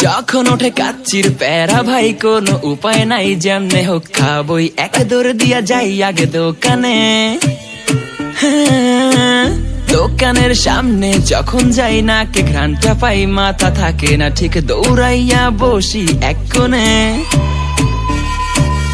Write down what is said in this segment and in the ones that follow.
যখন ওঠে কাচ্চির প্যারা ভাই কোনো উপায় নাই, যেমনে হোক খাবই, এক দৌড় দিয়া যাই আগে দোকানে। দোকানের সামনে যখন যাই না কে ঘ্রাণটা পাই, মাথা থাকে না ঠিক, দৌড়াইয়া বসি এক কোণে।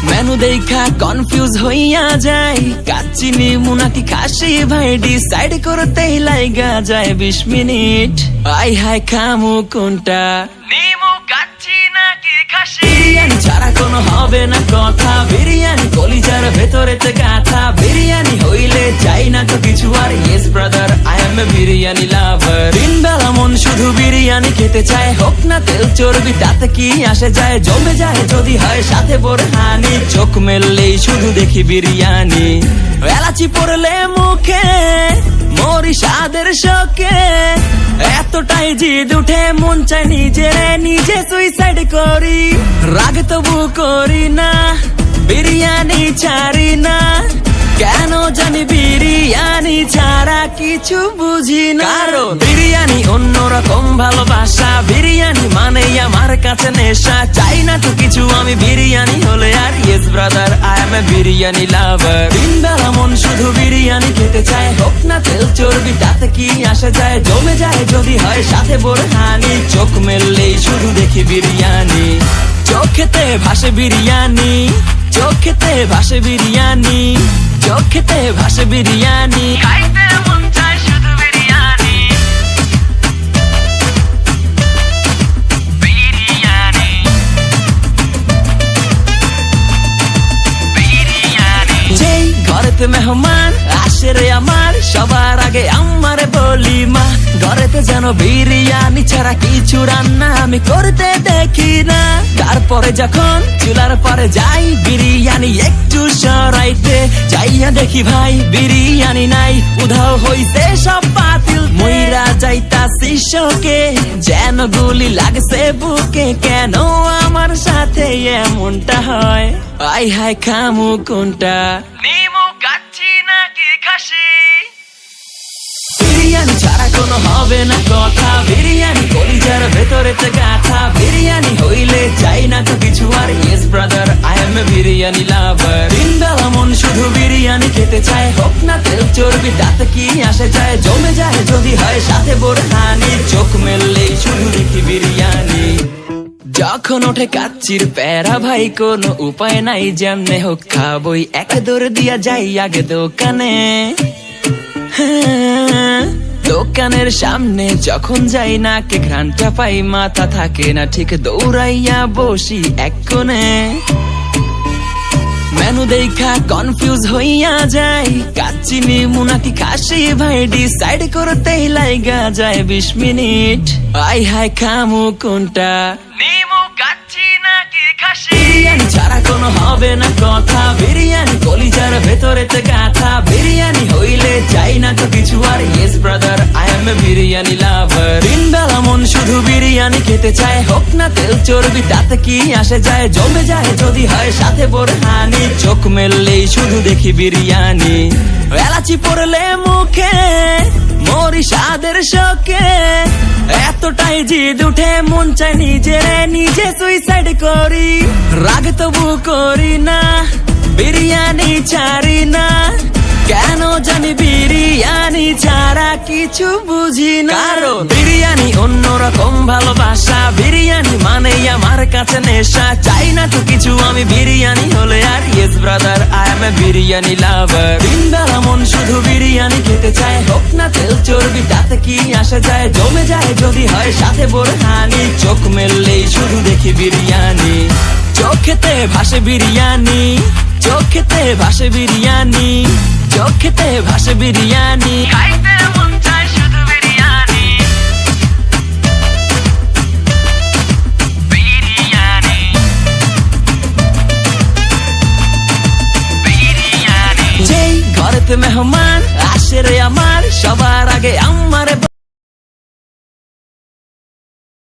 মেনু দেখা কনফিউজ হইয়া যাই, কাচ্চি নিমু নাকি খাসি ভাই ডিসাইড করতেই লাইগা যায় 20 মিনিট। আই হাই খামু কোনটা, নিমু কাচ্চি নাকি খাসি? বিরিয়ানি ছাড়া কোনো হবে না কথা, বিরিয়ানি কলিজার ভেতরেতে গাথা। বিরিয়ানি হইলে চাই না তো কিছু আর, yes brother I M A biryani লাভার। দিন বেলা মন শুধু বিরিয়ানি খেতে চায়, হোক না তেল চর্বি তাতে কি আসে যায়, জমে যায় যদি হয় সাথে বোরহানি। চোখ মেললেই শুধু দেখি বিরিয়ানি, এলাচি পড়লে মুখে মরি স্বাদের শোকে। এতটাই জিদ উঠে মন চাই নিজে সুইসাইড করি, রাগ তবু করি না, বিরিয়ানি ছাড়ি না। কেন জানি বিরিয়ানি ছাড়া কিছু বুঝি না, কারণ বিরিয়ানি অন্যরকম ভালোবাসা। বিরিয়ানি মানে আমার কাছে নেশা, চাই না তো কিছু আমি বিরিয়ানি হলে আর, yes brother I M A biryani লাভার। দিন বেলা মন শুধু বিরিয়ানি খেতে চায়, হোক না তেল চর্বি তাতে কি আসে যায়, জমে যায় যদি হয় সাথে বোরহানি। চোখ মেললেই শুধু দেখি বিরিয়ানি, চোখেতে ভাসে বিরিয়ানি, চোখেতে ভাসে বিরিয়ানি, চোখেতে ভাসে বিরিয়ানি। খাইতে মন চায় শুধু বিরিয়ানি, বিরিয়ানি, বিরিয়ানি। যেই ঘরেতে মেহমান আসে রে আমার, সবার আগে আমারে বলি মা, ঘরেতে যেন বিরিয়ানি ছাড়া কিছু রান্না আমি করতে দেখি না। তারপরে যখন চুলার পরে যাই বিরিয়ানি একটু সরাইতে, যাইয়া দেখি ভাই বিরিয়ানি নাই, উধাও হইছে সব পাতিল। মইরা যাইতাছি শোকে, যেন গুলি লাগছে বুকে, কেন আমার সাথে এমনটা হয়? আই হাই খামু কোনটা, নিমু কাচ্চি নাকি খাসি? বিরিয়ানি ছাড়া কোনো হবে না কথা, বিরিয়ানি কলিজার ভেতরেতে গাথা। বিরিয়ানি হইলে চাই না তো কিছু আর, yes brother I M A biryani লাভার। দিন বেলা মন শুধু বিরিয়ানি খেতে চায়, হোক না তেল চর্বি তাতে কি আসে যায়, জমে যায় যদি হয় সাথে বোরহানি। চোখ মেললেই শুধু দেখি বিরিয়ানি। যখন ওঠে কাচ্চির প্যারা ভাই কোনো উপায় নাই, যেমনে হোক খাবই, এক দৌড় দিয়া যাই আগে দোকানে। দোকানের সামনে যখন যাই না কে ঘ্রাণটা পাই, মাথা থাকে না ঠিক, দৌড়াইয়া বসি এক কোণে। মেনু দেখা কনফিউজ হইয়া যাই, কাচ্চি নিমু নাকি খাসি ভাই ডিসাইড করতেই লাইগা যায় 20 মিনিট। আই হাই খামু কোনটা, নিমু কাচ্চি নাকি খাসি? বিরিয়ানি ছাড়া কোনো হবে না কথা, বিরিয়ানি কলিজার ভেতরেতে গাথা। বিরিয়ানি হইলে চাই না তো কিছু আর, yes brother I M A biryani লাভার। দিন বেলা মন শুধু বিরিয়ানি খেতে চায়, হোক না তেল চর্বি তাতে কি আসে যায়, জমে যায় যদি হয় সাথে বোরহানি। চোখ মেললেই শুধু দেখি বিরিয়ানি, এলাচি পড়লে মুখে মরি স্বাদের শোকে। এতটাই জিদ উঠে মন চাই নিজে সুইসাইড করি, রাগ তবু করি না, বিরিয়ানি ছাড়ি না। কেন জানি বিরিয়ানি ছাড়া কিছু বুঝি না, কারণ বিরিয়ানি অন্যরকম ভালোবাসা। বিরিয়ানি মানে আমার কাছে নেশা, চাই না তো কিছু আমি বিরিয়ানি হলে আর, yes brother I M A biryani লাভার। দিন বেলা মন শুধু বিরিয়ানি খেতে চায়, হোক না তেল চর্বি তাতে কি আসে যায়, জমে যায় যদি হয় সাথে বোরহানি। চোখ মেললেই শুধু দেখি বিরিয়ানি, চোখেতে ভাসে বিরিয়ানি, চোখেতে ভাসে বিরিয়ানি, চোখেতে ভাসে বিরিয়ানি। খাইতে মন চায় শুধু বিরিয়ানি, বিরিয়ানি, বিরিয়ানি। যেই ঘরেতে মেহমান আসে রে আমার, সবার আগে আমারে